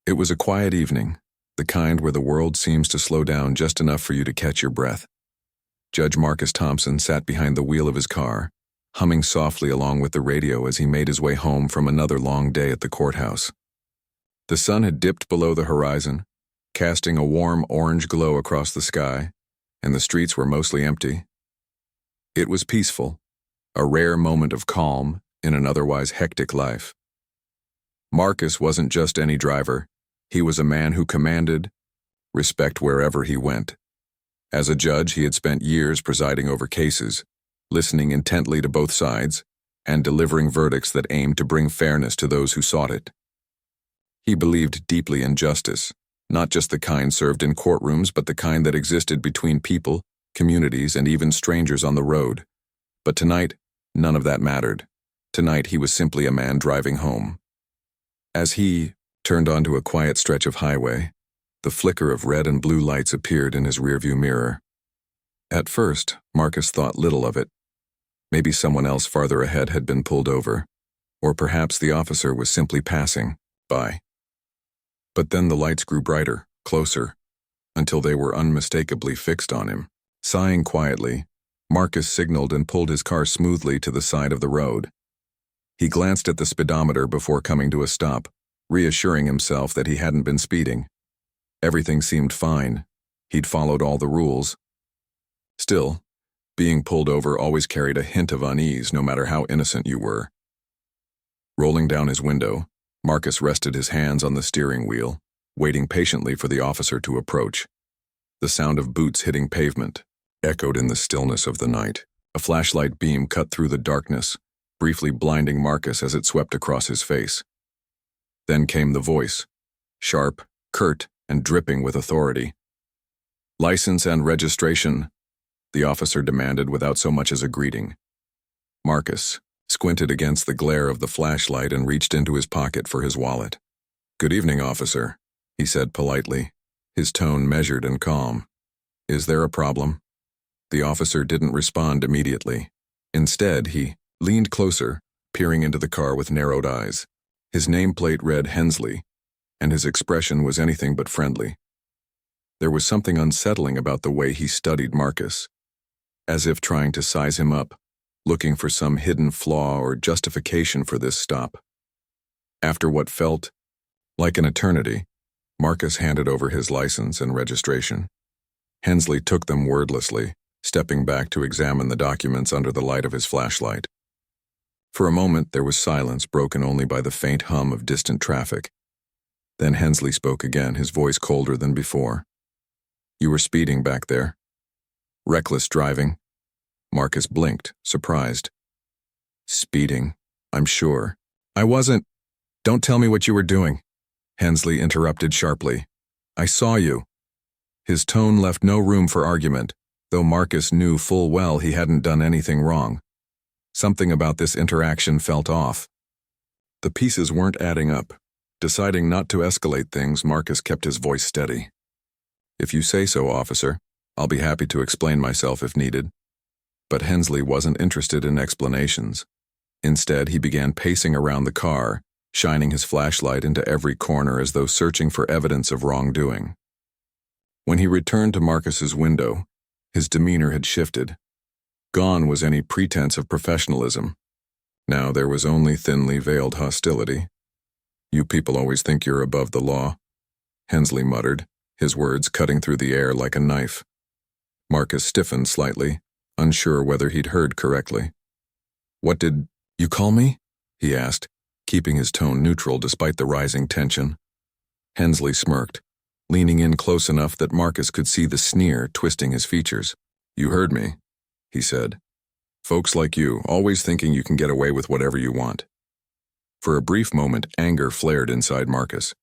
It was a quiet evening, the kind where the world seems to slow down just enough for you to catch your breath. Judge Marcus Thompson sat behind the wheel of his car, humming softly along with the radio as he made his way home from another long day at the courthouse. The sun had dipped below the horizon, casting a warm orange glow across the sky, and the streets were mostly empty. It was peaceful, a rare moment of calm in an otherwise hectic life. Marcus wasn't just any driver, he was a man who commanded respect wherever he went. As a judge, he had spent years presiding over cases, listening intently to both sides, and delivering verdicts that aimed to bring fairness to those who sought it. He believed deeply in justice, not just the kind served in courtrooms, but the kind that existed between people, communities, and even strangers on the road. But tonight, none of that mattered. Tonight, he was simply a man driving home. As he turned onto a quiet stretch of highway, the flicker of red and blue lights appeared in his rearview mirror. At first, Marcus thought little of it. Maybe someone else farther ahead had been pulled over, or perhaps the officer was simply passing by. But then the lights grew brighter, closer, until they were unmistakably fixed on him. Sighing quietly, Marcus signaled and pulled his car smoothly to the side of the road. He glanced at the speedometer before coming to a stop, reassuring himself that he hadn't been speeding. Everything seemed fine. He'd followed all the rules. Still, being pulled over always carried a hint of unease, no matter how innocent you were. Rolling down his window, Marcus rested his hands on the steering wheel, waiting patiently for the officer to approach. The sound of boots hitting pavement echoed in the stillness of the night. A flashlight beam cut through the darkness, briefly blinding Marcus as it swept across his face. Then came the voice, sharp, curt, and dripping with authority. "License and registration," the officer demanded without so much as a greeting. Marcus squinted against the glare of the flashlight and reached into his pocket for his wallet. "Good evening, officer," he said politely, his tone measured and calm. "Is there a problem?" The officer didn't respond immediately. Instead, he leaned closer, peering into the car with narrowed eyes. His nameplate read Hensley, and his expression was anything but friendly. There was something unsettling about the way he studied Marcus, as if trying to size him up, looking for some hidden flaw or justification for this stop. After what felt like an eternity, Marcus handed over his license and registration. Hensley took them wordlessly, stepping back to examine the documents under the light of his flashlight. For a moment, there was silence broken only by the faint hum of distant traffic. Then Hensley spoke again, his voice colder than before. "You were speeding back there." "Reckless driving." Marcus blinked, surprised. "Speeding, I'm sure." "I wasn't." "Don't tell me what you were doing," Hensley interrupted sharply. "I saw you." His tone left no room for argument, though Marcus knew full well he hadn't done anything wrong. Something about this interaction felt off. The pieces weren't adding up. Deciding not to escalate things, Marcus kept his voice steady. "If you say so, officer, I'll be happy to explain myself if needed." But Hensley wasn't interested in explanations. Instead, he began pacing around the car, shining his flashlight into every corner as though searching for evidence of wrongdoing. When he returned to Marcus's window, his demeanor had shifted. Gone was any pretense of professionalism. Now there was only thinly veiled hostility. "You people always think you're above the law," Hensley muttered, his words cutting through the air like a knife. Marcus stiffened slightly, unsure whether he'd heard correctly. "What did you call me?" he asked, keeping his tone neutral despite the rising tension. Hensley smirked, leaning in close enough that Marcus could see the sneer twisting his features. "You heard me," he said. "Folks like you, always thinking you can get away with whatever you want." For a brief moment, anger flared inside Marcus.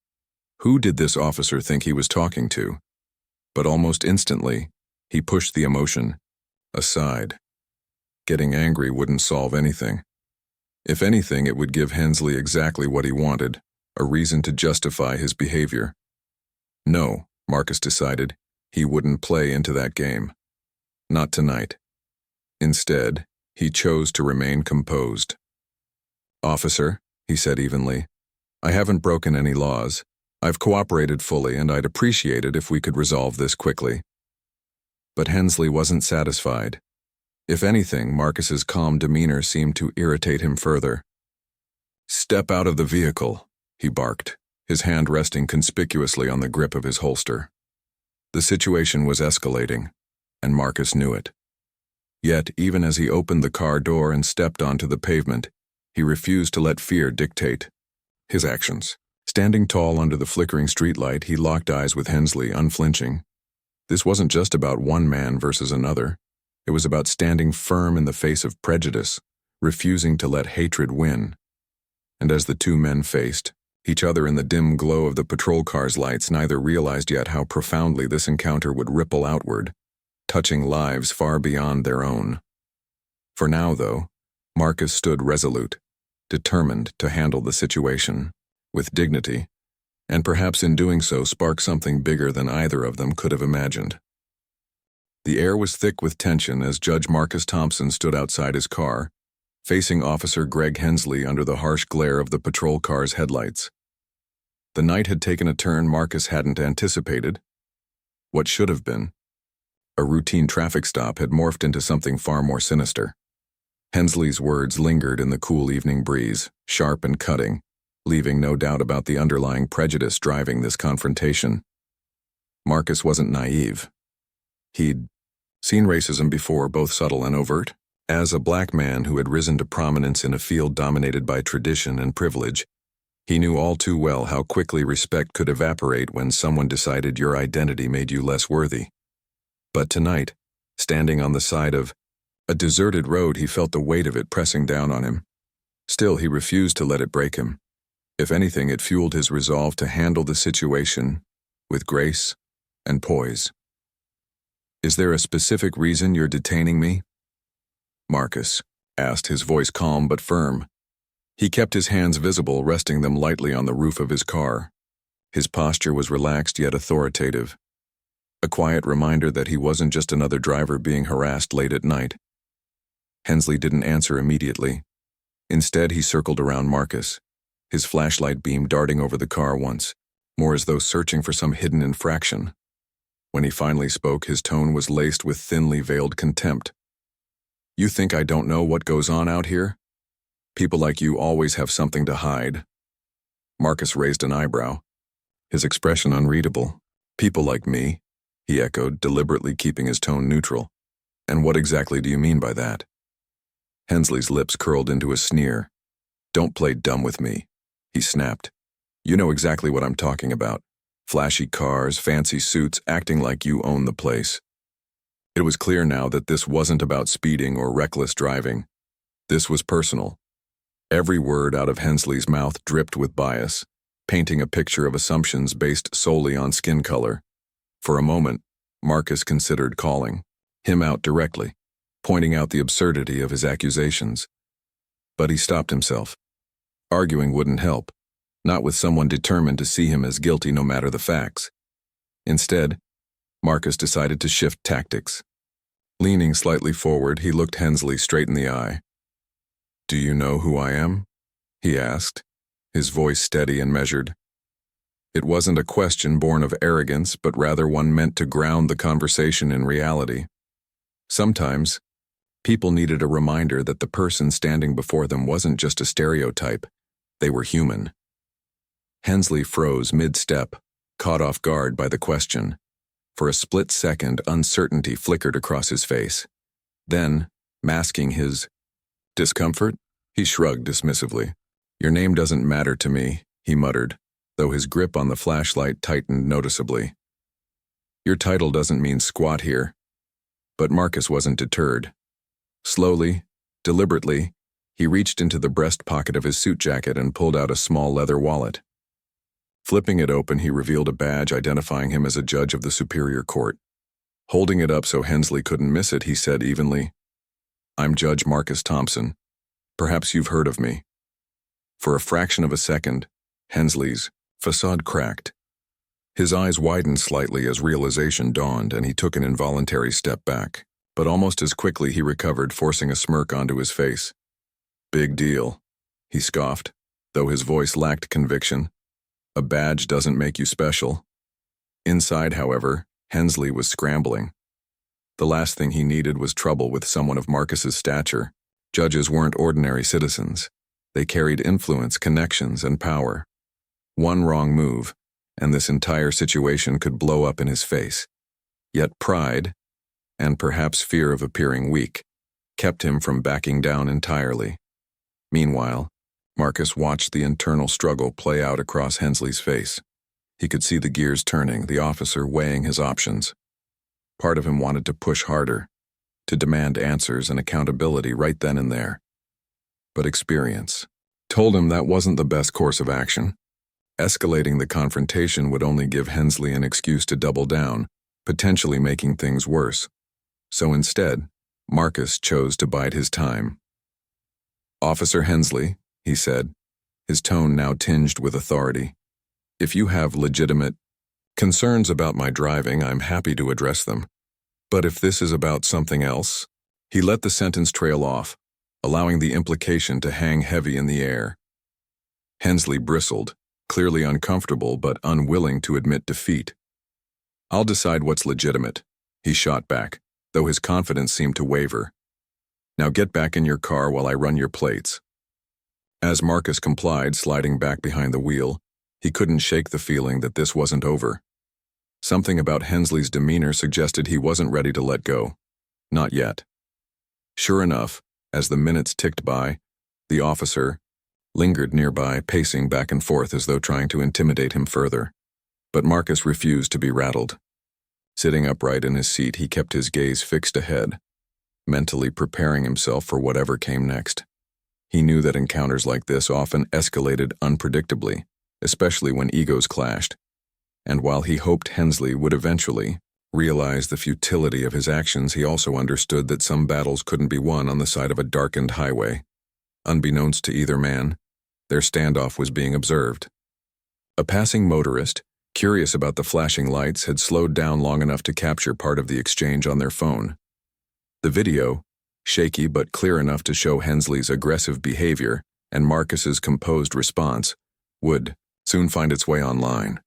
Who did this officer think he was talking to? But almost instantly, he pushed the emotion aside. Getting angry wouldn't solve anything. If anything, it would give Hensley exactly what he wanted, a reason to justify his behavior. No, Marcus decided, he wouldn't play into that game. Not tonight. Instead, he chose to remain composed. "Officer," he said evenly, "I haven't broken any laws. I've cooperated fully, and I'd appreciate it if we could resolve this quickly. But Hensley wasn't satisfied. If anything, Marcus's calm demeanor seemed to irritate him further. "Step out of the vehicle," he barked, his hand resting conspicuously on the grip of his holster. The situation was escalating, and Marcus knew it. Yet, even as he opened the car door and stepped onto the pavement, he refused to let fear dictate his actions. Standing tall under the flickering streetlight, he locked eyes with Hensley, unflinching. This wasn't just about one man versus another. It was about standing firm in the face of prejudice, refusing to let hatred win. And as the two men faced each other in the dim glow of the patrol car's lights, neither realized yet how profoundly this encounter would ripple outward, touching lives far beyond their own. For now, though, Marcus stood resolute, determined to handle the situation with dignity, and perhaps in doing so spark something bigger than either of them could have imagined. The air was thick with tension as Judge Marcus Thompson stood outside his car, facing Officer Greg Hensley under the harsh glare of the patrol car's headlights. The night had taken a turn Marcus hadn't anticipated. What should have been a routine traffic stop had morphed into something far more sinister. Hensley's words lingered in the cool evening breeze, sharp and cutting, leaving no doubt about the underlying prejudice driving this confrontation. Marcus wasn't naive. He'd seen racism before, both subtle and overt. As a black man who had risen to prominence in a field dominated by tradition and privilege, he knew all too well how quickly respect could evaporate when someone decided your identity made you less worthy. But tonight, standing on the side of a deserted road, he felt the weight of it pressing down on him. Still, he refused to let it break him. If anything, it fueled his resolve to handle the situation with grace and poise. "Is there a specific reason you're detaining me?" Marcus asked, his voice calm but firm. He kept his hands visible, resting them lightly on the roof of his car. His posture was relaxed yet authoritative, a quiet reminder that he wasn't just another driver being harassed late at night. Hensley didn't answer immediately. Instead, he circled around Marcus, his flashlight beam darting over the car once, more as though searching for some hidden infraction. When he finally spoke, his tone was laced with thinly veiled contempt. "You think I don't know what goes on out here? People like you always have something to hide." Marcus raised an eyebrow, his expression unreadable. "People like me?" he echoed, deliberately keeping his tone neutral. "And what exactly do you mean by that?" Hensley's lips curled into a sneer. "Don't play dumb with me," he snapped. "You know exactly what I'm talking about. Flashy cars, fancy suits, acting like you own the place." It was clear now that this wasn't about speeding or reckless driving. This was personal. Every word out of Hensley's mouth dripped with bias, painting a picture of assumptions based solely on skin color. For a moment, Marcus considered calling him out directly, pointing out the absurdity of his accusations. But he stopped himself. Arguing wouldn't help, not with someone determined to see him as guilty no matter the facts. Instead, Marcus decided to shift tactics. Leaning slightly forward, he looked Hensley straight in the eye. "Do you know who I am?" he asked, his voice steady and measured. It wasn't a question born of arrogance, but rather one meant to ground the conversation in reality. Sometimes, people needed a reminder that the person standing before them wasn't just a stereotype, they were human. Hensley froze mid-step, caught off guard by the question. For a split second, uncertainty flickered across his face. Then, masking his discomfort, he shrugged dismissively. "Your name doesn't matter to me," he muttered, though his grip on the flashlight tightened noticeably. "Your title doesn't mean squat here." But Marcus wasn't deterred. Slowly, deliberately, he reached into the breast pocket of his suit jacket and pulled out a small leather wallet. Flipping it open, he revealed a badge identifying him as a judge of the Superior Court. Holding it up so Hensley couldn't miss it, he said evenly, "I'm Judge Marcus Thompson. Perhaps you've heard of me." For a fraction of a second, Hensley's facade cracked. His eyes widened slightly as realization dawned, and he took an involuntary step back. But almost as quickly he recovered, forcing a smirk onto his face. "Big deal," he scoffed, though his voice lacked conviction. A badge doesn't make you special. Inside, however, Hensley was scrambling. The last thing he needed was trouble with someone of Marcus's stature. Judges weren't ordinary citizens. They carried influence, connections, and power. One wrong move, and this entire situation could blow up in his face. Yet pride, and perhaps fear of appearing weak, kept him from backing down entirely. Meanwhile, Marcus watched the internal struggle play out across Hensley's face. He could see the gears turning, the officer weighing his options. Part of him wanted to push harder, to demand answers and accountability right then and there. But experience told him that wasn't the best course of action. Escalating the confrontation would only give Hensley an excuse to double down, potentially making things worse. So instead, Marcus chose to bide his time. "Officer Hensley," he said, his tone now tinged with authority, "if you have legitimate concerns about my driving, I'm happy to address them. But if this is about something else..." He let the sentence trail off, allowing the implication to hang heavy in the air. Hensley bristled, clearly uncomfortable but unwilling to admit defeat. "I'll decide what's legitimate," he shot back, though his confidence seemed to waver. "Now get back in your car while I run your plates." As Marcus complied, sliding back behind the wheel, he couldn't shake the feeling that this wasn't over. Something about Hensley's demeanor suggested he wasn't ready to let go. Not yet. Sure enough, as the minutes ticked by, the officer lingered nearby, pacing back and forth as though trying to intimidate him further. But Marcus refused to be rattled. Sitting upright in his seat, he kept his gaze fixed ahead, mentally preparing himself for whatever came next. He knew that encounters like this often escalated unpredictably, especially when egos clashed. And while he hoped Hensley would eventually realize the futility of his actions, he also understood that some battles couldn't be won on the side of a darkened highway. Unbeknownst to either man, their standoff was being observed. A passing motorist, curious about the flashing lights, had slowed down long enough to capture part of the exchange on their phone. The video, shaky but clear enough to show Hensley's aggressive behavior and Marcus's composed response, would soon find its way online.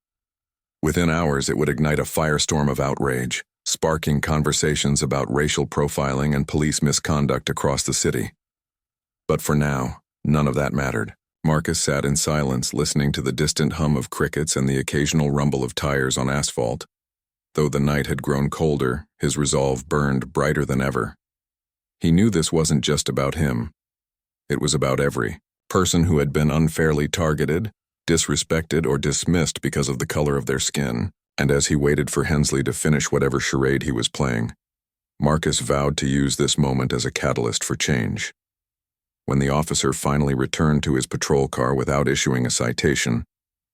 Within hours, it would ignite a firestorm of outrage, sparking conversations about racial profiling and police misconduct across the city. But for now, none of that mattered. Marcus sat in silence, listening to the distant hum of crickets and the occasional rumble of tires on asphalt. Though the night had grown colder, his resolve burned brighter than ever. He knew this wasn't just about him. It was about every person who had been unfairly targeted, disrespected, or dismissed because of the color of their skin. And as he waited for Hensley to finish whatever charade he was playing, Marcus vowed to use this moment as a catalyst for change. When the officer finally returned to his patrol car without issuing a citation,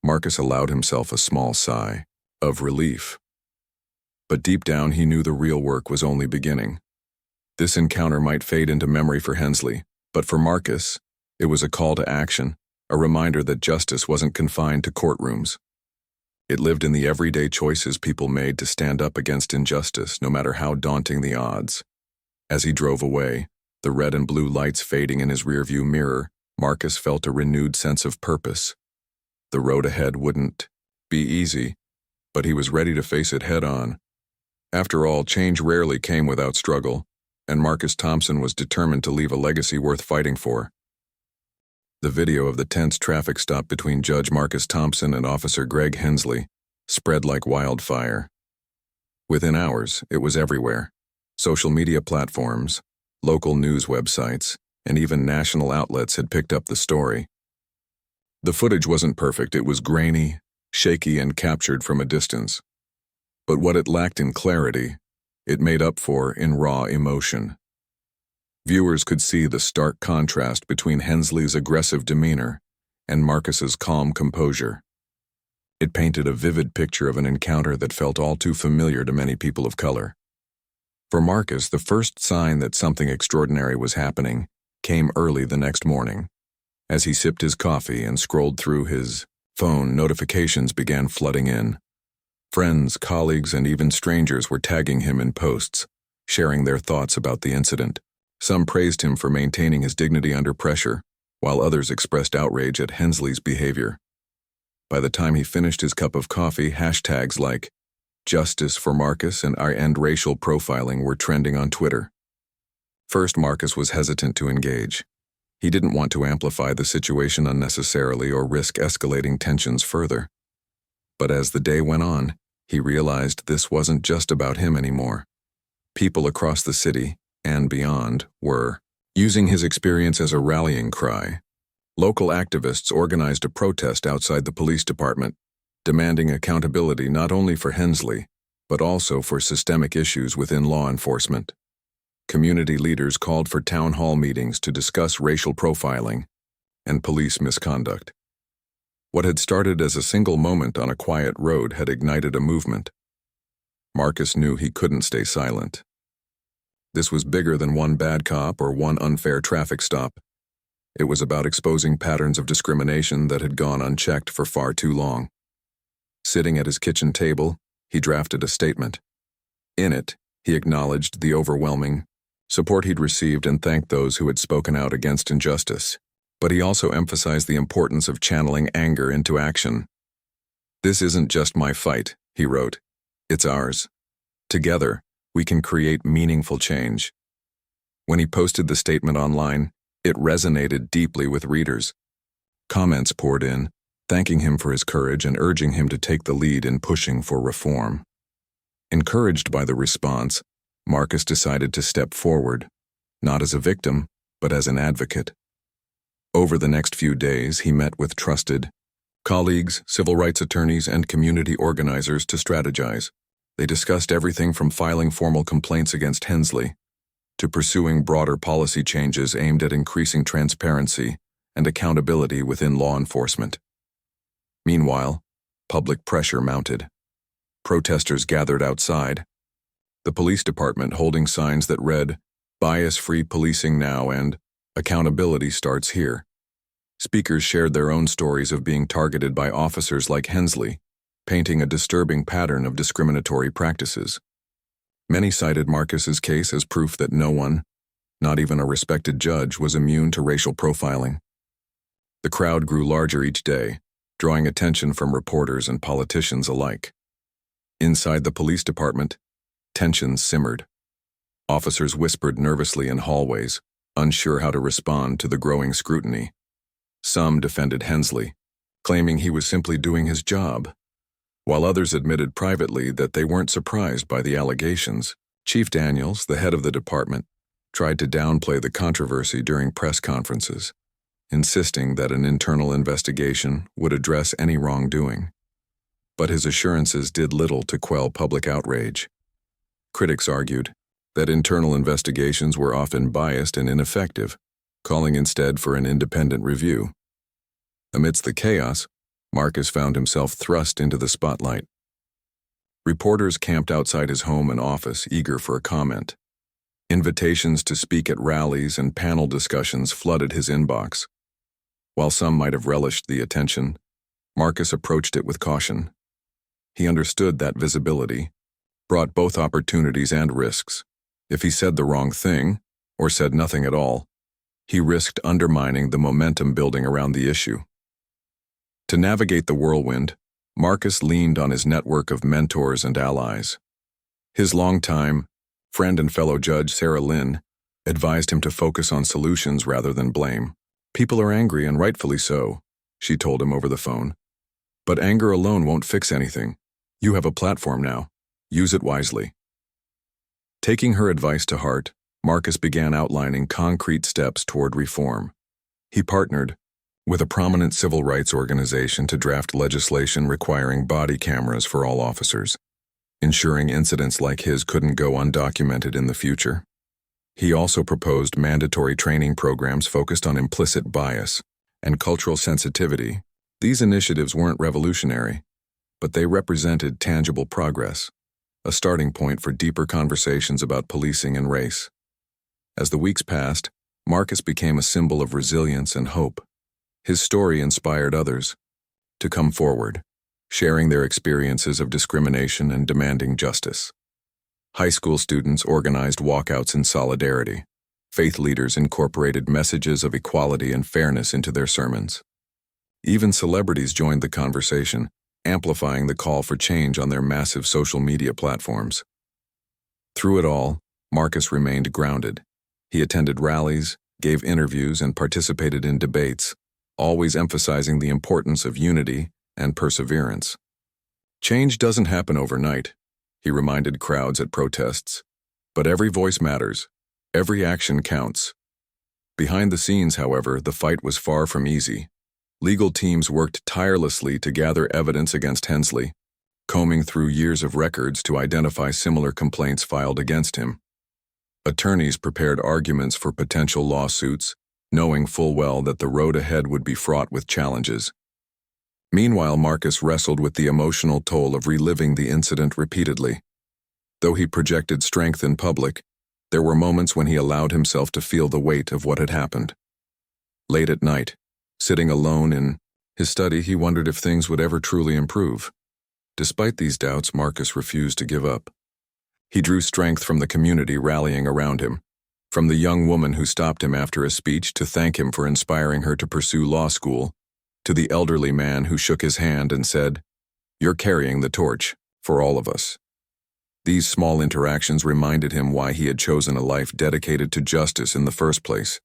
Marcus allowed himself a small sigh of relief. But deep down, he knew the real work was only beginning. This encounter might fade into memory for Hensley, but for Marcus, it was a call to action, a reminder that justice wasn't confined to courtrooms. It lived in the everyday choices people made to stand up against injustice, no matter how daunting the odds. As he drove away, the red and blue lights fading in his rearview mirror, Marcus felt a renewed sense of purpose. The road ahead wouldn't be easy, but he was ready to face it head-on. After all, change rarely came without struggle, and Marcus Thompson was determined to leave a legacy worth fighting for. The video of the tense traffic stop between Judge Marcus Thompson and Officer Greg Hensley spread like wildfire. Within hours, it was everywhere. Social media platforms, local news websites, and even national outlets had picked up the story. The footage wasn't perfect. It was grainy, shaky, and captured from a distance. But what it lacked in clarity, it made up for in raw emotion. Viewers could see the stark contrast between Hensley's aggressive demeanor and Marcus's calm composure. It painted a vivid picture of an encounter that felt all too familiar to many people of color. For Marcus, the first sign that something extraordinary was happening came early the next morning. As he sipped his coffee and scrolled through his phone, notifications began flooding in. Friends, colleagues, and even strangers were tagging him in posts, sharing their thoughts about the incident. Some praised him for maintaining his dignity under pressure, while others expressed outrage at Hensley's behavior. By the time he finished his cup of coffee, hashtags like "Justice for Marcus" and "I End Racial Profiling" were trending on Twitter. First, Marcus was hesitant to engage. He didn't want to amplify the situation unnecessarily or risk escalating tensions further. But as the day went on, he realized this wasn't just about him anymore. People across the city, and beyond, were using his experience as a rallying cry. Local activists organized a protest outside the police department, demanding accountability not only for Hensley, but also for systemic issues within law enforcement. Community leaders called for town hall meetings to discuss racial profiling and police misconduct. What had started as a single moment on a quiet road had ignited a movement. Marcus knew he couldn't stay silent. This was bigger than one bad cop or one unfair traffic stop. It was about exposing patterns of discrimination that had gone unchecked for far too long. Sitting at his kitchen table, he drafted a statement. In it, he acknowledged the overwhelming support he'd received and thanked those who had spoken out against injustice. But he also emphasized the importance of channeling anger into action. "This isn't just my fight," he wrote. "It's ours. Together, we can create meaningful change." When he posted the statement online, it resonated deeply with readers. Comments poured in, thanking him for his courage and urging him to take the lead in pushing for reform. Encouraged by the response, Marcus decided to step forward, not as a victim, but as an advocate. Over the next few days, he met with trusted colleagues, civil rights attorneys, and community organizers to strategize. They discussed everything from filing formal complaints against Hensley to pursuing broader policy changes aimed at increasing transparency and accountability within law enforcement. Meanwhile, public pressure mounted. Protesters gathered outside, the police department holding signs that read, "Bias-free policing now" and "Accountability starts here." Speakers shared their own stories of being targeted by officers like Hensley, painting a disturbing pattern of discriminatory practices. Many cited Marcus's case as proof that no one, not even a respected judge, was immune to racial profiling. The crowd grew larger each day, drawing attention from reporters and politicians alike. Inside the police department, tensions simmered. Officers whispered nervously in hallways, unsure how to respond to the growing scrutiny. Some defended Hensley, claiming he was simply doing his job, while others admitted privately that they weren't surprised by the allegations. Chief Daniels, the head of the department, tried to downplay the controversy during press conferences, insisting that an internal investigation would address any wrongdoing. But his assurances did little to quell public outrage. Critics argued that internal investigations were often biased and ineffective, calling instead for an independent review. Amidst the chaos, Marcus found himself thrust into the spotlight. Reporters camped outside his home and office, eager for a comment. Invitations to speak at rallies and panel discussions flooded his inbox. While some might have relished the attention, Marcus approached it with caution. He understood that visibility brought both opportunities and risks. If he said the wrong thing, or said nothing at all, he risked undermining the momentum building around the issue. To navigate the whirlwind, Marcus leaned on his network of mentors and allies. His longtime friend and fellow judge, Sarah Lynn, advised him to focus on solutions rather than blame. "People are angry, and rightfully so," she told him over the phone. "But anger alone won't fix anything. You have a platform now. Use it wisely." Taking her advice to heart, Marcus began outlining concrete steps toward reform. He partnered with a prominent civil rights organization to draft legislation requiring body cameras for all officers, ensuring incidents like his couldn't go undocumented in the future. He also proposed mandatory training programs focused on implicit bias and cultural sensitivity. These initiatives weren't revolutionary, but they represented tangible progress, a starting point for deeper conversations about policing and race. As the weeks passed, Marcus became a symbol of resilience and hope. His story inspired others to come forward, sharing their experiences of discrimination and demanding justice. High school students organized walkouts in solidarity. Faith leaders incorporated messages of equality and fairness into their sermons. Even celebrities joined the conversation, amplifying the call for change on their massive social media platforms. Through it all, Marcus remained grounded. He attended rallies, gave interviews, and participated in debates, always emphasizing the importance of unity and perseverance. Change doesn't happen overnight, he reminded crowds at protests. But every voice matters. Every action counts. Behind the scenes, however, the fight was far from easy. Legal teams worked tirelessly to gather evidence against Hensley, combing through years of records to identify similar complaints filed against him. Attorneys prepared arguments for potential lawsuits, knowing full well that the road ahead would be fraught with challenges. Meanwhile, Marcus wrestled with the emotional toll of reliving the incident repeatedly. Though he projected strength in public, there were moments when he allowed himself to feel the weight of what had happened. Late at night, sitting alone in his study, he wondered if things would ever truly improve. Despite these doubts, Marcus refused to give up. He drew strength from the community rallying around him, from the young woman who stopped him after a speech to thank him for inspiring her to pursue law school, to the elderly man who shook his hand and said, "You're carrying the torch for all of us." These small interactions reminded him why he had chosen a life dedicated to justice in the first place.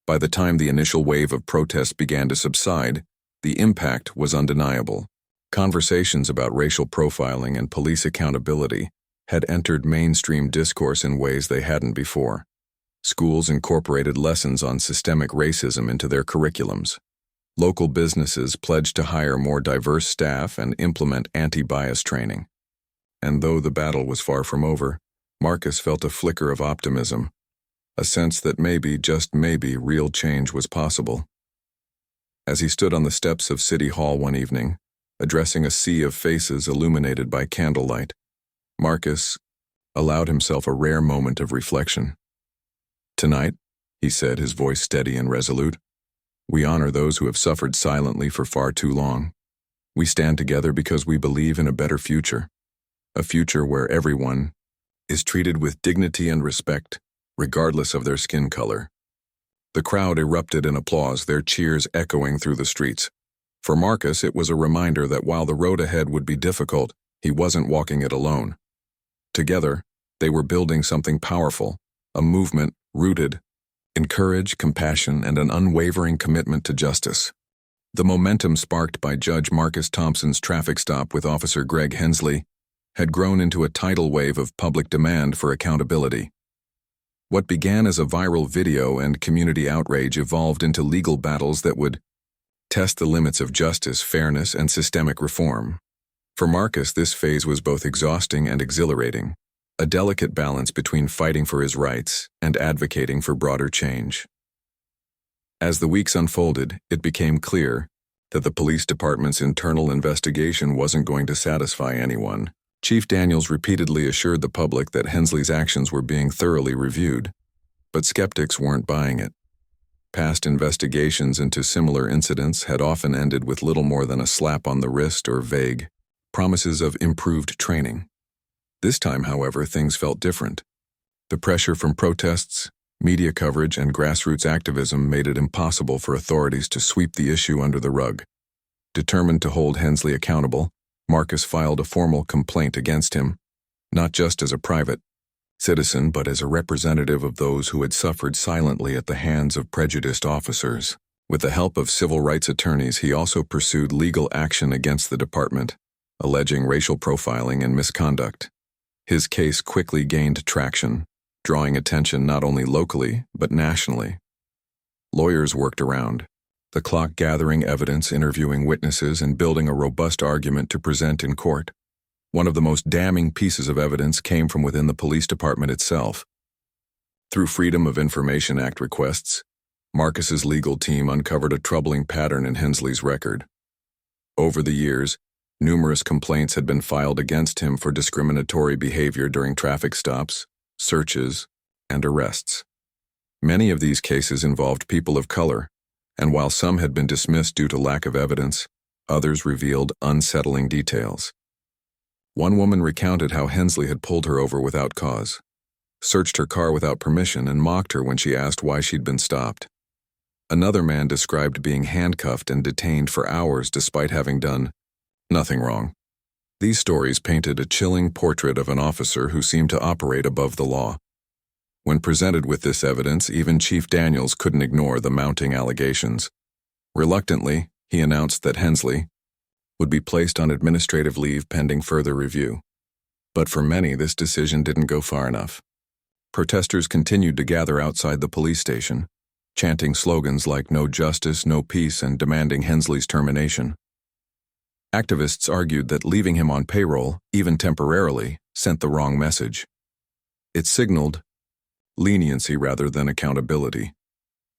By the time the initial wave of protests began to subside, the impact was undeniable. Conversations about racial profiling and police accountability had entered mainstream discourse in ways they hadn't before. Schools incorporated lessons on systemic racism into their curriculums. Local businesses pledged to hire more diverse staff and implement anti-bias training. And though the battle was far from over, Marcus felt a flicker of optimism, a sense that maybe, just maybe, real change was possible. As he stood on the steps of City Hall one evening, addressing a sea of faces illuminated by candlelight, Marcus allowed himself a rare moment of reflection. "Tonight," he said, his voice steady and resolute, "we honor those who have suffered silently for far too long. We stand together because we believe in a better future, a future where everyone is treated with dignity and respect, regardless of their skin color." The crowd erupted in applause, their cheers echoing through the streets. For Marcus, it was a reminder that while the road ahead would be difficult, he wasn't walking it alone. Together, they were building something powerful, a movement rooted in courage, compassion, and an unwavering commitment to justice. The momentum sparked by Judge Marcus Thompson's traffic stop with Officer Greg Hensley had grown into a tidal wave of public demand for accountability. What began as a viral video and community outrage evolved into legal battles that would test the limits of justice, fairness, and systemic reform. For Marcus, this phase was both exhausting and exhilarating, a delicate balance between fighting for his rights and advocating for broader change. As the weeks unfolded, it became clear that the police department's internal investigation wasn't going to satisfy anyone. Chief Daniels repeatedly assured the public that Hensley's actions were being thoroughly reviewed, but skeptics weren't buying it. Past investigations into similar incidents had often ended with little more than a slap on the wrist or vague promises of improved training. This time, however, things felt different. The pressure from protests, media coverage, and grassroots activism made it impossible for authorities to sweep the issue under the rug. Determined to hold Hensley accountable, Marcus filed a formal complaint against him, not just as a private citizen but as a representative of those who had suffered silently at the hands of prejudiced officers. With the help of civil rights attorneys, he also pursued legal action against the department, alleging racial profiling and misconduct. His case quickly gained traction, drawing attention not only locally but nationally. Lawyers worked around the clock, gathering evidence, interviewing witnesses, and building a robust argument to present in court. One of the most damning pieces of evidence came from within the police department itself. Through Freedom of Information Act requests, Marcus's legal team uncovered a troubling pattern in Hensley's record. Over the years, numerous complaints had been filed against him for discriminatory behavior during traffic stops, searches, and arrests. Many of these cases involved people of color, and while some had been dismissed due to lack of evidence, others revealed unsettling details. One woman recounted how Hensley had pulled her over without cause, searched her car without permission, and mocked her when she asked why she'd been stopped. Another man described being handcuffed and detained for hours despite having done nothing wrong. These stories painted a chilling portrait of an officer who seemed to operate above the law. When presented with this evidence, even Chief Daniels couldn't ignore the mounting allegations. Reluctantly, he announced that Hensley would be placed on administrative leave pending further review. But for many, this decision didn't go far enough. Protesters continued to gather outside the police station, chanting slogans like "No justice, no peace," and demanding Hensley's termination. Activists argued that leaving him on payroll, even temporarily, sent the wrong message. It signaled leniency rather than accountability.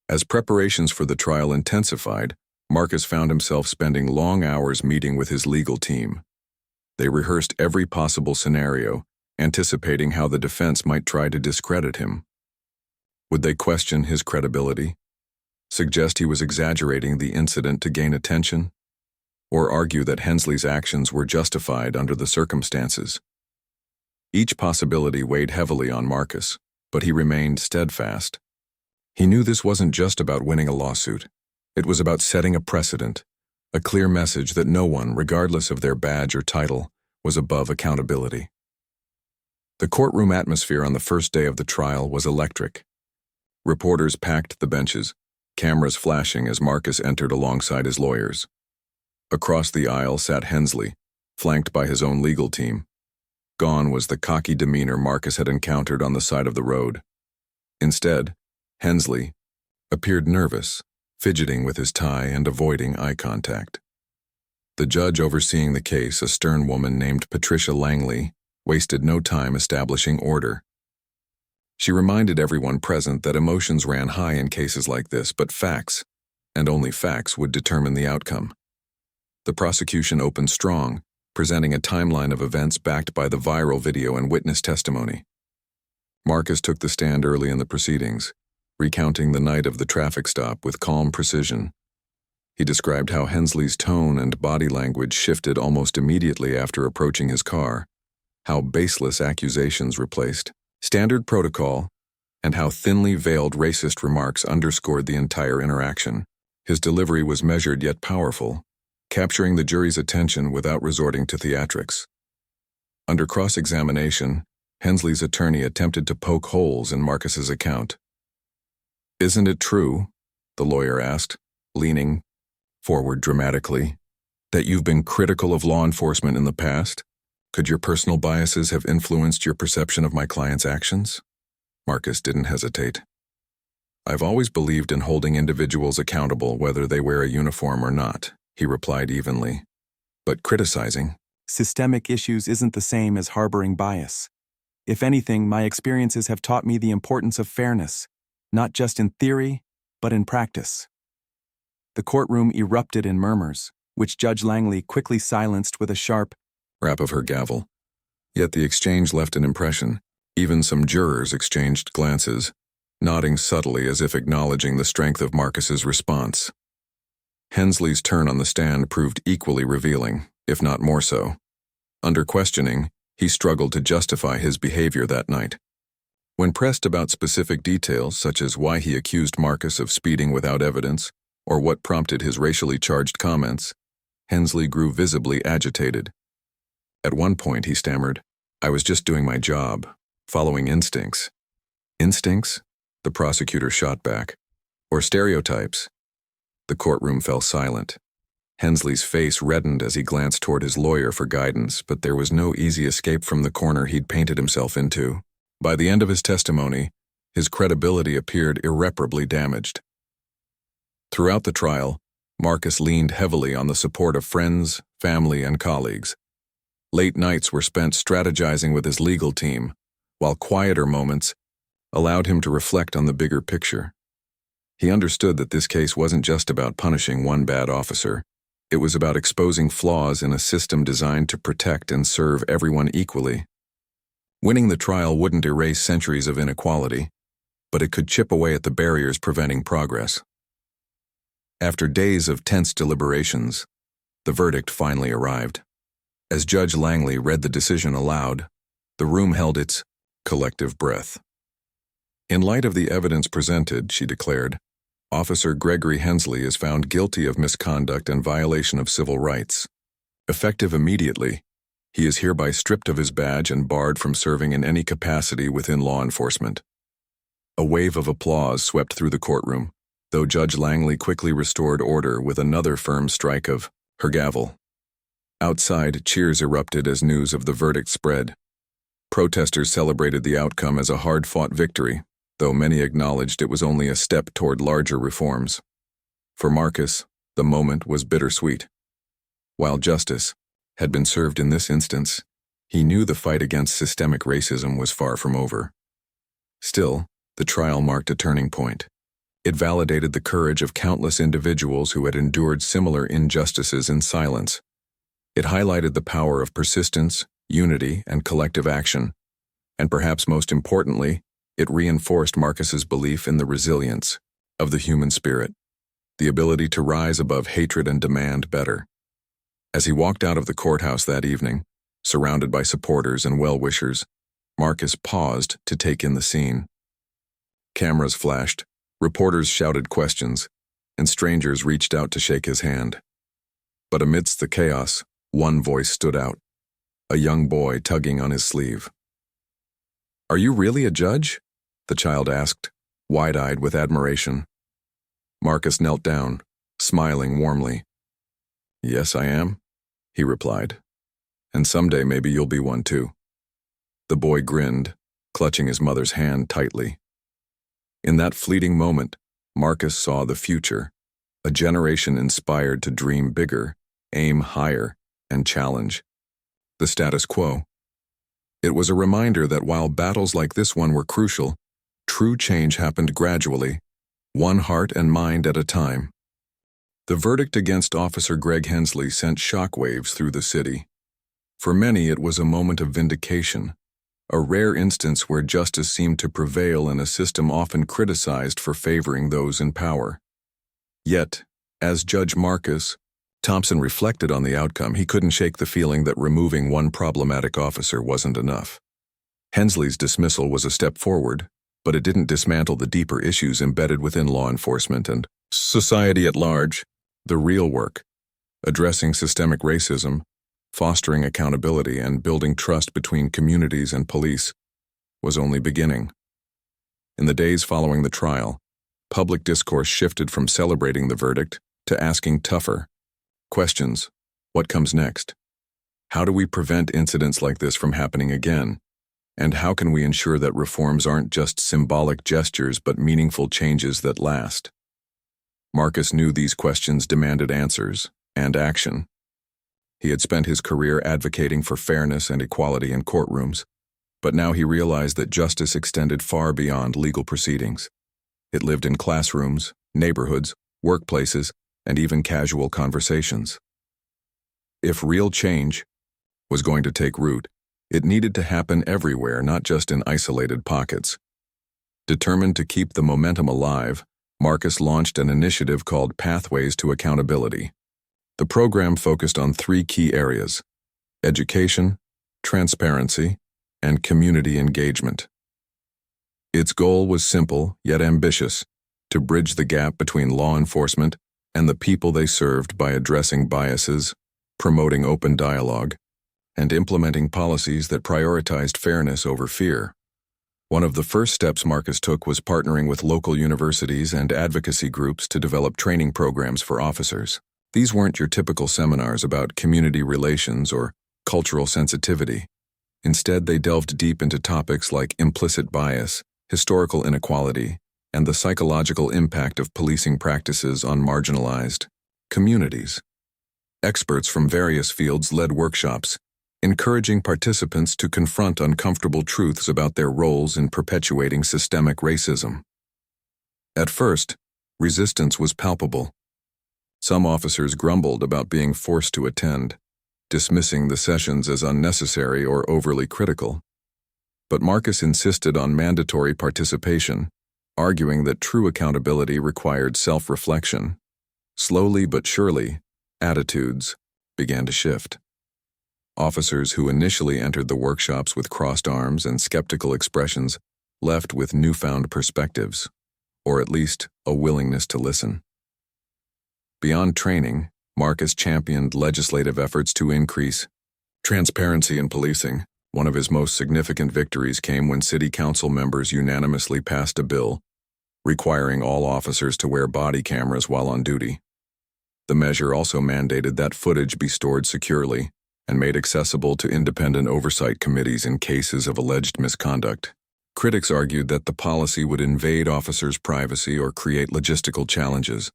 As preparations for the trial intensified, Marcus found himself spending long hours meeting with his legal team. They rehearsed every possible scenario, anticipating how the defense might try to discredit him. Would they question his credibility, suggest he was exaggerating the incident to gain attention, or argue that Hensley's actions were justified under the circumstances? Each possibility weighed heavily on Marcus, but he remained steadfast. He knew this wasn't just about winning a lawsuit. It was about setting a precedent, a clear message that no one, regardless of their badge or title, was above accountability. The courtroom atmosphere on the first day of the trial was electric. Reporters packed the benches, cameras flashing as Marcus entered alongside his lawyers. Across the aisle sat Hensley, flanked by his own legal team. Gone was the cocky demeanor Marcus had encountered on the side of the road. Instead, Hensley appeared nervous, fidgeting with his tie and avoiding eye contact. The judge overseeing the case, a stern woman named Patricia Langley, wasted no time establishing order. She reminded everyone present that emotions ran high in cases like this, but facts, and only facts, would determine the outcome. The prosecution opened strong, presenting a timeline of events backed by the viral video and witness testimony. Marcus took the stand early in the proceedings, recounting the night of the traffic stop with calm precision. He described how Hensley's tone and body language shifted almost immediately after approaching his car, how baseless accusations replaced standard protocol, and how thinly veiled racist remarks underscored the entire interaction. His delivery was measured yet powerful, capturing the jury's attention without resorting to theatrics. Under cross-examination, Hensley's attorney attempted to poke holes in Marcus's account. "Isn't it true," the lawyer asked, leaning forward dramatically, "that you've been critical of law enforcement in the past? Could your personal biases have influenced your perception of my client's actions?" Marcus didn't hesitate. "I've always believed in holding individuals accountable whether they wear a uniform or not," he replied evenly. "But criticizing systemic issues isn't the same as harboring bias. If anything, my experiences have taught me the importance of fairness, not just in theory, but in practice." The courtroom erupted in murmurs, which Judge Langley quickly silenced with a sharp rap of her gavel. Yet the exchange left an impression. Even some jurors exchanged glances, nodding subtly as if acknowledging the strength of Marcus's response. Hensley's turn on the stand proved equally revealing, if not more so. Under questioning, he struggled to justify his behavior that night. When pressed about specific details, such as why he accused Marcus of speeding without evidence, or what prompted his racially charged comments, Hensley grew visibly agitated. At one point, he stammered, "I was just doing my job, following instincts." "Instincts?" the prosecutor shot back. "Or stereotypes?" The courtroom fell silent. Hensley's face reddened as he glanced toward his lawyer for guidance, but there was no easy escape from the corner he'd painted himself into. By the end of his testimony, his credibility appeared irreparably damaged. Throughout the trial, Marcus leaned heavily on the support of friends, family, and colleagues. Late nights were spent strategizing with his legal team, while quieter moments allowed him to reflect on the bigger picture. He understood that this case wasn't just about punishing one bad officer. It was about exposing flaws in a system designed to protect and serve everyone equally. Winning the trial wouldn't erase centuries of inequality, but it could chip away at the barriers preventing progress. After days of tense deliberations, the verdict finally arrived. As Judge Langley read the decision aloud, the room held its collective breath. "In light of the evidence presented," she declared, Officer Gregory Hensley is found guilty of misconduct and violation of civil rights. Effective immediately, he is hereby stripped of his badge and barred from serving in any capacity within law enforcement. A wave of applause swept through the courtroom, though Judge Langley quickly restored order with another firm strike of her gavel. Outside, cheers erupted as news of the verdict spread. Protesters celebrated the outcome as a hard-fought victory, though many acknowledged it was only a step toward larger reforms. For Marcus, the moment was bittersweet. While justice had been served in this instance, he knew the fight against systemic racism was far from over. Still, the trial marked a turning point. It validated the courage of countless individuals who had endured similar injustices in silence. It highlighted the power of persistence, unity, and collective action. And perhaps most importantly, it reinforced Marcus's belief in the resilience of the human spirit, the ability to rise above hatred and demand better. As he walked out of the courthouse that evening, surrounded by supporters and well-wishers, Marcus paused to take in the scene. Cameras flashed, reporters shouted questions, and strangers reached out to shake his hand. But amidst the chaos, one voice stood out, a young boy tugging on his sleeve. "Are you really a judge?" the child asked, wide-eyed with admiration. Marcus knelt down, smiling warmly. "Yes, I am," he replied. "And someday maybe you'll be one too." The boy grinned, clutching his mother's hand tightly. In that fleeting moment, Marcus saw the future, a generation inspired to dream bigger, aim higher, and challenge the status quo. It was a reminder that while battles like this one were crucial, true change happened gradually, one heart and mind at a time. The verdict against Officer Greg Hensley sent shockwaves through the city. For many, it was a moment of vindication, a rare instance where justice seemed to prevail in a system often criticized for favoring those in power. Yet, as Judge Marcus Thompson reflected on the outcome, he couldn't shake the feeling that removing one problematic officer wasn't enough. Hensley's dismissal was a step forward, but it didn't dismantle the deeper issues embedded within law enforcement and society at large. The real work, addressing systemic racism, fostering accountability, and building trust between communities and police, was only beginning. In the days following the trial, public discourse shifted from celebrating the verdict to asking tougher questions. What comes next? How do we prevent incidents like this from happening again? And how can we ensure that reforms aren't just symbolic gestures but meaningful changes that last? Marcus knew these questions demanded answers and action. He had spent his career advocating for fairness and equality in courtrooms, but now he realized that justice extended far beyond legal proceedings. It lived in classrooms, neighborhoods, workplaces, and even casual conversations. If real change was going to take root, it needed to happen everywhere, not just in isolated pockets. Determined to keep the momentum alive, Marcus launched an initiative called Pathways to Accountability. The program focused on 3 key areas: education, transparency, and community engagement. Its goal was simple yet ambitious: to bridge the gap between law enforcement and the people they served by addressing biases, promoting open dialogue, and implementing policies that prioritized fairness over fear. One of the first steps Marcus took was partnering with local universities and advocacy groups to develop training programs for officers. These weren't your typical seminars about community relations or cultural sensitivity. Instead, they delved deep into topics like implicit bias, historical inequality, and the psychological impact of policing practices on marginalized communities. Experts from various fields led workshops, encouraging participants to confront uncomfortable truths about their roles in perpetuating systemic racism. At first, resistance was palpable. Some officers grumbled about being forced to attend, dismissing the sessions as unnecessary or overly critical. But Marcus insisted on mandatory participation, arguing that true accountability required self-reflection. Slowly but surely, attitudes began to shift. Officers who initially entered the workshops with crossed arms and skeptical expressions left with newfound perspectives. or at least a willingness to listen. Beyond training, Marcus championed legislative efforts to increase transparency in policing. One of his most significant victories came when city council members unanimously passed a bill requiring all officers to wear body cameras while on duty. The measure also mandated that footage be stored securely and made accessible to independent oversight committees in cases of alleged misconduct. Critics argued that the policy would invade officers' privacy or create logistical challenges,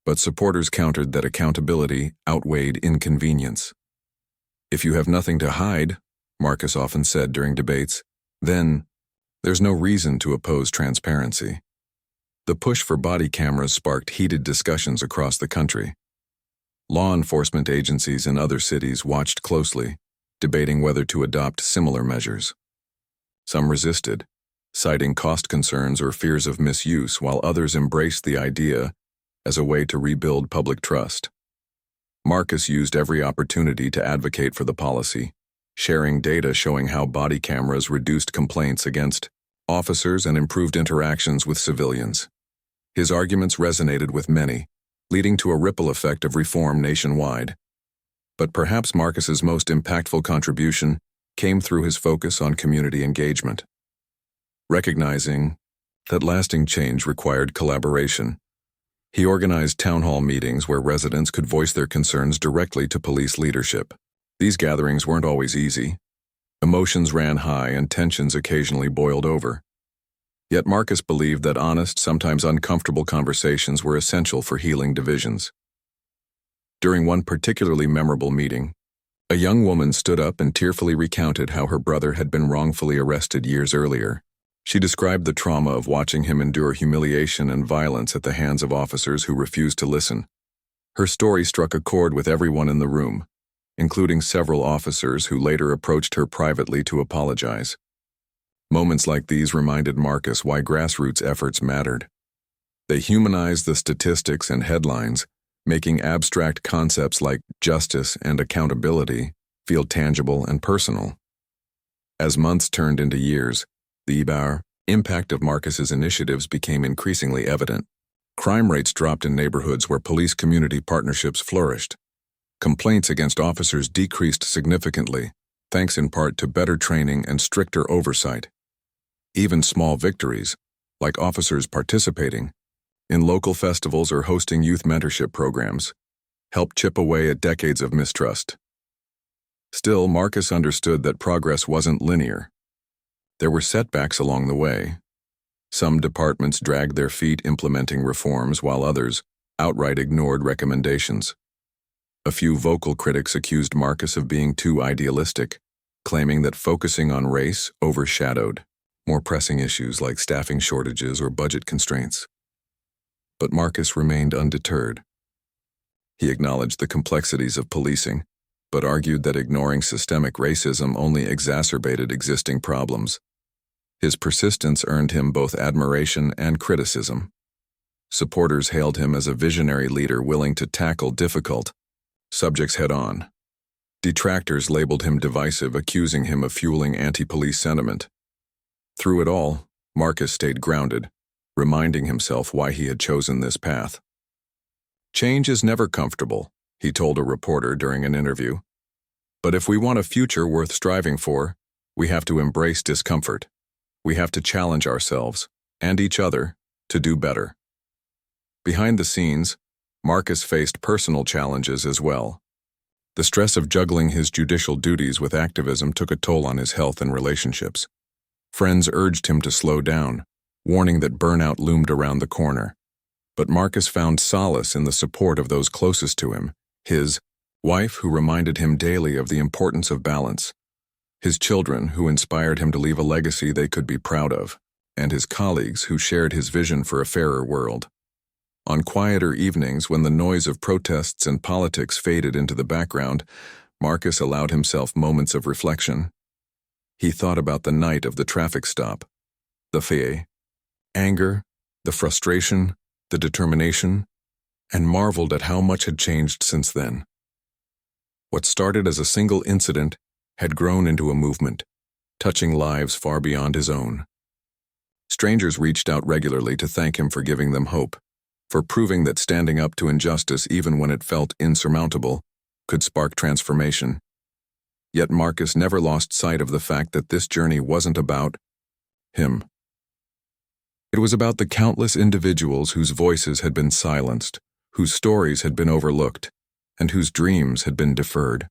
but supporters countered that accountability outweighed inconvenience. If you have nothing to hide, Marcus often said during debates, then there's no reason to oppose transparency. The push for body cameras sparked heated discussions across the country. Law enforcement agencies in other cities watched closely, debating whether to adopt similar measures. Some resisted, citing cost concerns or fears of misuse, while others embraced the idea as a way to rebuild public trust. Marcus used every opportunity to advocate for the policy, sharing data showing how body cameras reduced complaints against officers and improved interactions with civilians. His arguments resonated with many, leading to a ripple effect of reform nationwide. But perhaps Marcus's most impactful contribution came through his focus on community engagement. Recognizing that lasting change required collaboration, he organized town hall meetings where residents could voice their concerns directly to police leadership. These gatherings weren't always easy. Emotions ran high and tensions occasionally boiled over. Yet Marcus believed that honest, sometimes uncomfortable conversations were essential for healing divisions. During one particularly memorable meeting, a young woman stood up and tearfully recounted how her brother had been wrongfully arrested years earlier. She described the trauma of watching him endure humiliation and violence at the hands of officers who refused to listen. Her story struck a chord with everyone in the room, including several officers who later approached her privately to apologize. Moments like these reminded Marcus why grassroots efforts mattered. They humanized the statistics and headlines, making abstract concepts like justice and accountability feel tangible and personal. As months turned into years, the impact of Marcus's initiatives became increasingly evident. Crime rates dropped in neighborhoods where police-community partnerships flourished. Complaints against officers decreased significantly, thanks in part to better training and stricter oversight. Even small victories, like officers participating in local festivals or hosting youth mentorship programs, helped chip away at decades of mistrust. Still, Marcus understood that progress wasn't linear. There were setbacks along the way. Some departments dragged their feet implementing reforms while others outright ignored recommendations. A few vocal critics accused Marcus of being too idealistic, claiming that focusing on race overshadowed more pressing issues like staffing shortages or budget constraints. But Marcus remained undeterred. He acknowledged the complexities of policing, but argued that ignoring systemic racism only exacerbated existing problems. His persistence earned him both admiration and criticism. Supporters hailed him as a visionary leader willing to tackle difficult subjects head-on. Detractors labeled him divisive, accusing him of fueling anti-police sentiment. Through it all, Marcus stayed grounded, reminding himself why he had chosen this path. "Change is never comfortable," he told a reporter during an interview. "But if we want a future worth striving for, we have to embrace discomfort. We have to challenge ourselves, and each other, to do better." Behind the scenes, Marcus faced personal challenges as well. The stress of juggling his judicial duties with activism took a toll on his health and relationships. Friends urged him to slow down, warning that burnout loomed around the corner. But Marcus found solace in the support of those closest to him, his wife who reminded him daily of the importance of balance, his children who inspired him to leave a legacy they could be proud of, and his colleagues who shared his vision for a fairer world. On quieter evenings, when the noise of protests and politics faded into the background, Marcus allowed himself moments of reflection. He thought about the night of the traffic stop, the fear, anger, the frustration, the determination, and marveled at how much had changed since then. What started as a single incident had grown into a movement, touching lives far beyond his own. Strangers reached out regularly to thank him for giving them hope, for proving that standing up to injustice even when it felt insurmountable could spark transformation. Yet Marcus never lost sight of the fact that this journey wasn't about him. It was about the countless individuals whose voices had been silenced, whose stories had been overlooked, and whose dreams had been deferred.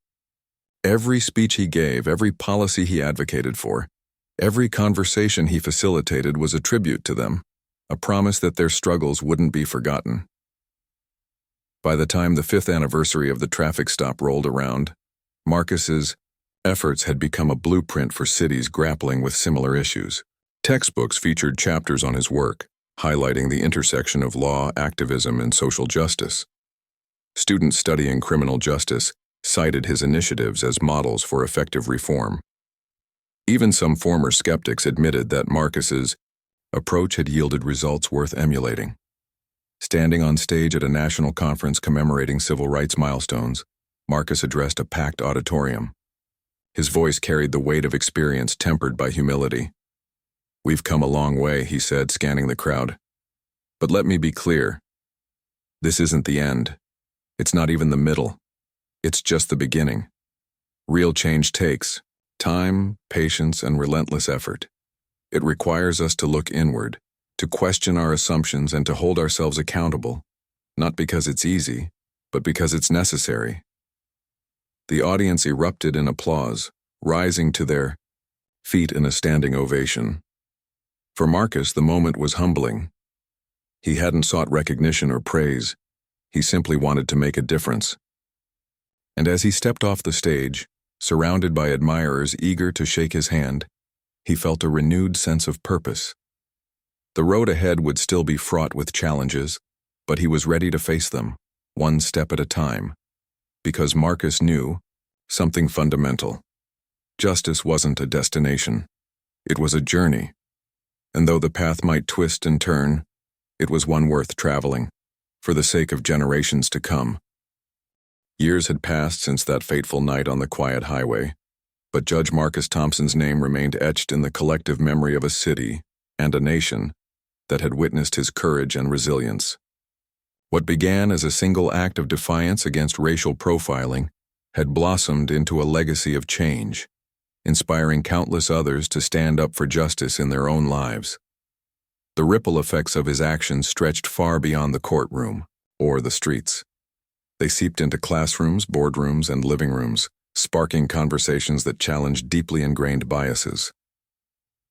Every speech he gave, every policy he advocated for, every conversation he facilitated was a tribute to them, a promise that their struggles wouldn't be forgotten. By the time the 5th anniversary of the traffic stop rolled around, Marcus's efforts had become a blueprint for cities grappling with similar issues. Textbooks featured chapters on his work, highlighting the intersection of law, activism, and social justice. Students studying criminal justice cited his initiatives as models for effective reform. Even some former skeptics admitted that Marcus's approach had yielded results worth emulating. Standing on stage at a national conference commemorating civil rights milestones, Marcus addressed a packed auditorium. His voice carried the weight of experience tempered by humility. "We've come a long way," he said, scanning the crowd. "But let me be clear. This isn't the end. It's not even the middle. It's just the beginning. Real change takes time, patience, and relentless effort. It requires us to look inward, to question our assumptions, and to hold ourselves accountable, not because it's easy, but because it's necessary." The audience erupted in applause, rising to their feet in a standing ovation. For Marcus, the moment was humbling. He hadn't sought recognition or praise. He simply wanted to make a difference. And as he stepped off the stage, surrounded by admirers eager to shake his hand, he felt a renewed sense of purpose. The road ahead would still be fraught with challenges, but he was ready to face them, one step at a time, because Marcus knew something fundamental. Justice wasn't a destination. It was a journey. And though the path might twist and turn, it was one worth traveling, for the sake of generations to come. Years had passed since that fateful night on the quiet highway, but Judge Marcus Thompson's name remained etched in the collective memory of a city and a nation that had witnessed his courage and resilience. What began as a single act of defiance against racial profiling had blossomed into a legacy of change, inspiring countless others to stand up for justice in their own lives. The ripple effects of his actions stretched far beyond the courtroom or the streets. They seeped into classrooms, boardrooms, and living rooms, sparking conversations that challenged deeply ingrained biases.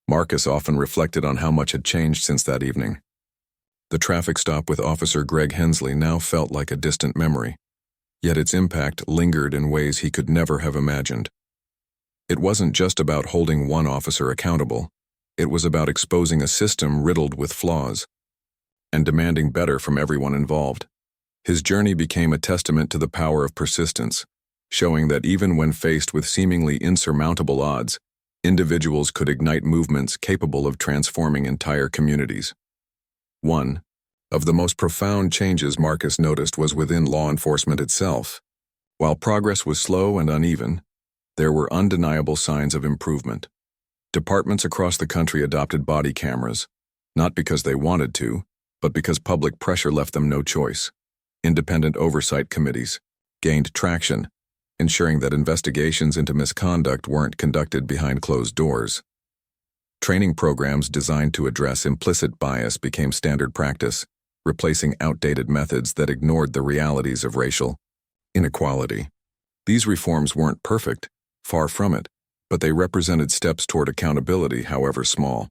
Marcus often reflected on how much had changed since that evening. The traffic stop with Officer Greg Hensley now felt like a distant memory, yet its impact lingered in ways he could never have imagined. It wasn't just about holding one officer accountable. It was about exposing a system riddled with flaws and demanding better from everyone involved. His journey became a testament to the power of persistence, showing that even when faced with seemingly insurmountable odds, individuals could ignite movements capable of transforming entire communities. One of the most profound changes Marcus noticed was within law enforcement itself. While progress was slow and uneven, there were undeniable signs of improvement. Departments across the country adopted body cameras, not because they wanted to, but because public pressure left them no choice. Independent oversight committees gained traction, ensuring that investigations into misconduct weren't conducted behind closed doors. Training programs designed to address implicit bias became standard practice, replacing outdated methods that ignored the realities of racial inequality. These reforms weren't perfect, far from it, but they represented steps toward accountability, however small.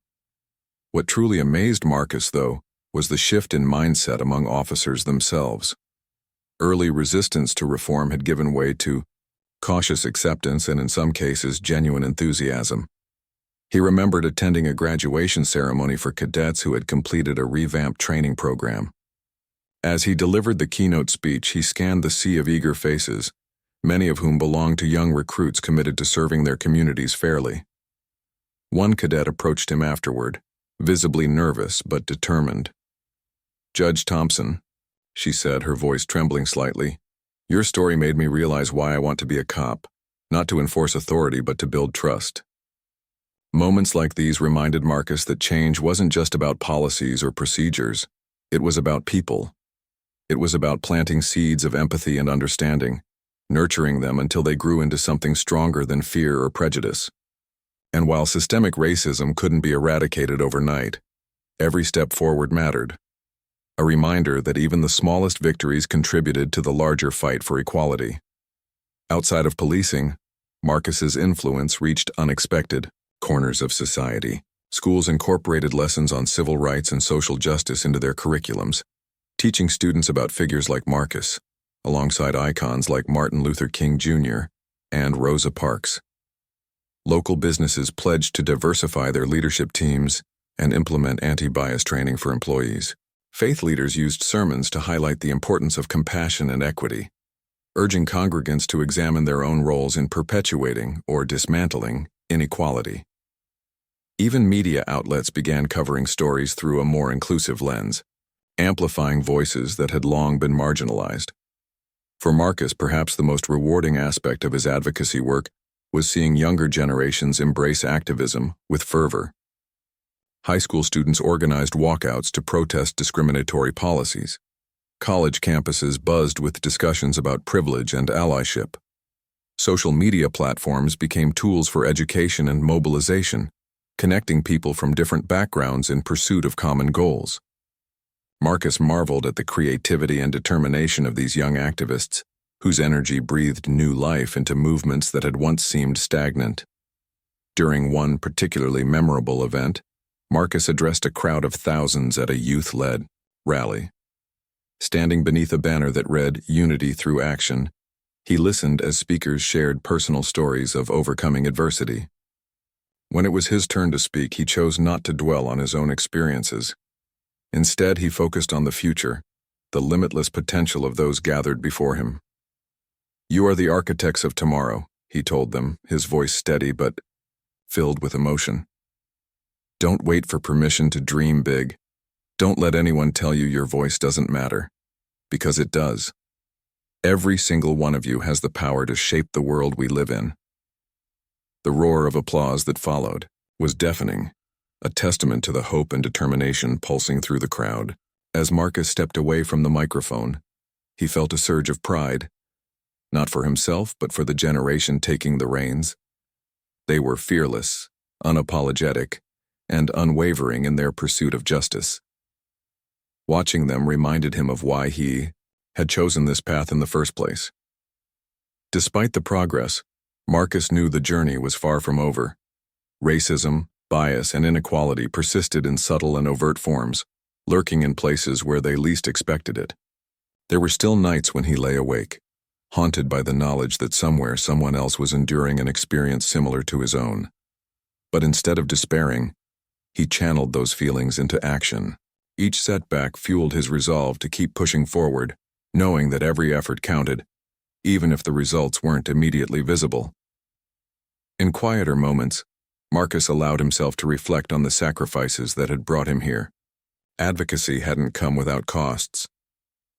What truly amazed Marcus, though, was the shift in mindset among officers themselves. Early resistance to reform had given way to cautious acceptance and, in some cases, genuine enthusiasm. He remembered attending a graduation ceremony for cadets who had completed a revamped training program. As he delivered the keynote speech, he scanned the sea of eager faces, many of whom belonged to young recruits committed to serving their communities fairly. One cadet approached him afterward, visibly nervous but determined. "Judge Thompson," she said, her voice trembling slightly, "your story made me realize why I want to be a cop, not to enforce authority but to build trust." Moments like these reminded Marcus that change wasn't just about policies or procedures. It was about people. It was about planting seeds of empathy and understanding, nurturing them until they grew into something stronger than fear or prejudice. And while systemic racism couldn't be eradicated overnight, every step forward mattered. A reminder that even the smallest victories contributed to the larger fight for equality. Outside of policing, Marcus's influence reached unexpected corners of society. Schools incorporated lessons on civil rights and social justice into their curriculums, teaching students about figures like Marcus, alongside icons like Martin Luther King Jr. and Rosa Parks. Local businesses pledged to diversify their leadership teams and implement anti-bias training for employees. Faith leaders used sermons to highlight the importance of compassion and equity, urging congregants to examine their own roles in perpetuating or dismantling inequality. Even media outlets began covering stories through a more inclusive lens, amplifying voices that had long been marginalized. For Marcus, perhaps the most rewarding aspect of his advocacy work was seeing younger generations embrace activism with fervor. High school students organized walkouts to protest discriminatory policies. College campuses buzzed with discussions about privilege and allyship. Social media platforms became tools for education and mobilization, connecting people from different backgrounds in pursuit of common goals. Marcus marveled at the creativity and determination of these young activists, whose energy breathed new life into movements that had once seemed stagnant. During one particularly memorable event, Marcus addressed a crowd of thousands at a youth-led rally. Standing beneath a banner that read "Unity Through Action," he listened as speakers shared personal stories of overcoming adversity. When it was his turn to speak, he chose not to dwell on his own experiences. Instead, he focused on the future, the limitless potential of those gathered before him. "You are the architects of tomorrow," he told them, his voice steady but filled with emotion. "Don't wait for permission to dream big. Don't let anyone tell you your voice doesn't matter, because it does. Every single one of you has the power to shape the world we live in." The roar of applause that followed was deafening, a testament to the hope and determination pulsing through the crowd. As Marcus stepped away from the microphone, he felt a surge of pride, not for himself but for the generation taking the reins. They were fearless, unapologetic, and unwavering in their pursuit of justice. Watching them reminded him of why he had chosen this path in the first place. Despite the progress, Marcus knew the journey was far from over. Racism, bias, and inequality persisted in subtle and overt forms, lurking in places where they least expected it. There were still nights when he lay awake, haunted by the knowledge that somewhere someone else was enduring an experience similar to his own. But instead of despairing, he channeled those feelings into action. Each setback fueled his resolve to keep pushing forward, knowing that every effort counted, even if the results weren't immediately visible. In quieter moments, Marcus allowed himself to reflect on the sacrifices that had brought him here. Advocacy hadn't come without costs.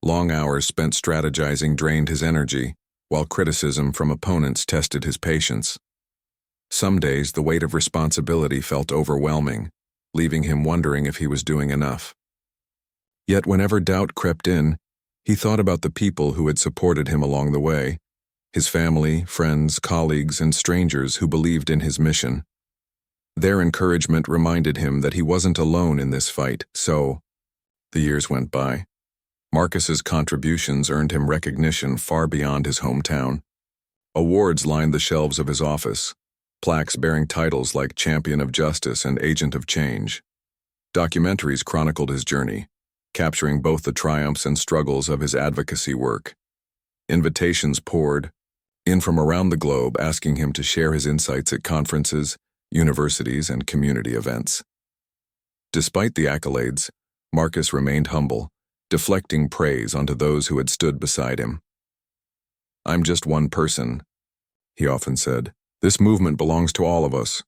Long hours spent strategizing drained his energy, while criticism from opponents tested his patience. Some days, the weight of responsibility felt overwhelming, leaving him wondering if he was doing enough. Yet whenever doubt crept in, he thought about the people who had supported him along the way, his family, friends, colleagues, and strangers who believed in his mission. Their encouragement reminded him that he wasn't alone in this fight, so the years went by. Marcus's contributions earned him recognition far beyond his hometown. Awards lined the shelves of his office, plaques bearing titles like Champion of Justice and Agent of Change. Documentaries chronicled his journey, capturing both the triumphs and struggles of his advocacy work. Invitations poured in from around the globe asking him to share his insights at conferences, universities, and community events. Despite the accolades, Marcus remained humble, deflecting praise onto those who had stood beside him. "I'm just one person," he often said. "This movement belongs to all of us."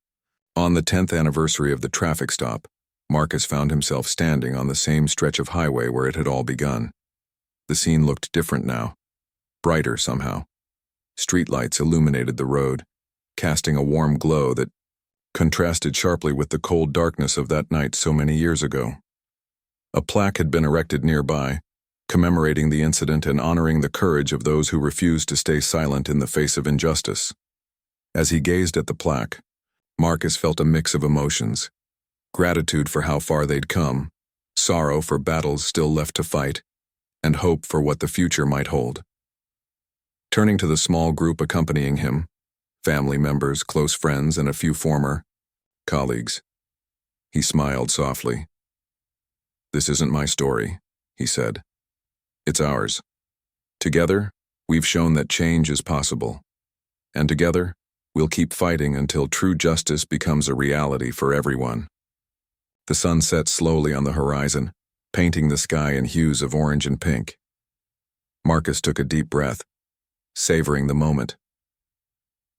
On the 10th anniversary of the traffic stop, Marcus found himself standing on the same stretch of highway where it had all begun. The scene looked different now, brighter somehow. Streetlights illuminated the road, casting a warm glow that contrasted sharply with the cold darkness of that night so many years ago. A plaque had been erected nearby, commemorating the incident and honoring the courage of those who refused to stay silent in the face of injustice. As he gazed at the plaque, Marcus felt a mix of emotions: gratitude for how far they'd come, sorrow for battles still left to fight, and hope for what the future might hold. Turning to the small group accompanying him, family members, close friends, and a few former colleagues, he smiled softly. "This isn't my story," he said. "It's ours. Together, we've shown that change is possible. And together, we'll keep fighting until true justice becomes a reality for everyone." The sun set slowly on the horizon, painting the sky in hues of orange and pink. Marcus took a deep breath, savoring the moment.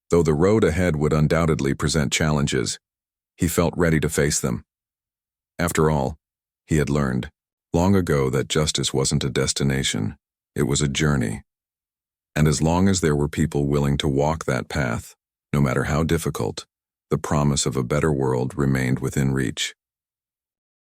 Though the road ahead would undoubtedly present challenges, he felt ready to face them. After all, he had learned long ago that justice wasn't a destination, it was a journey. And as long as there were people willing to walk that path, no matter how difficult, the promise of a better world remained within reach.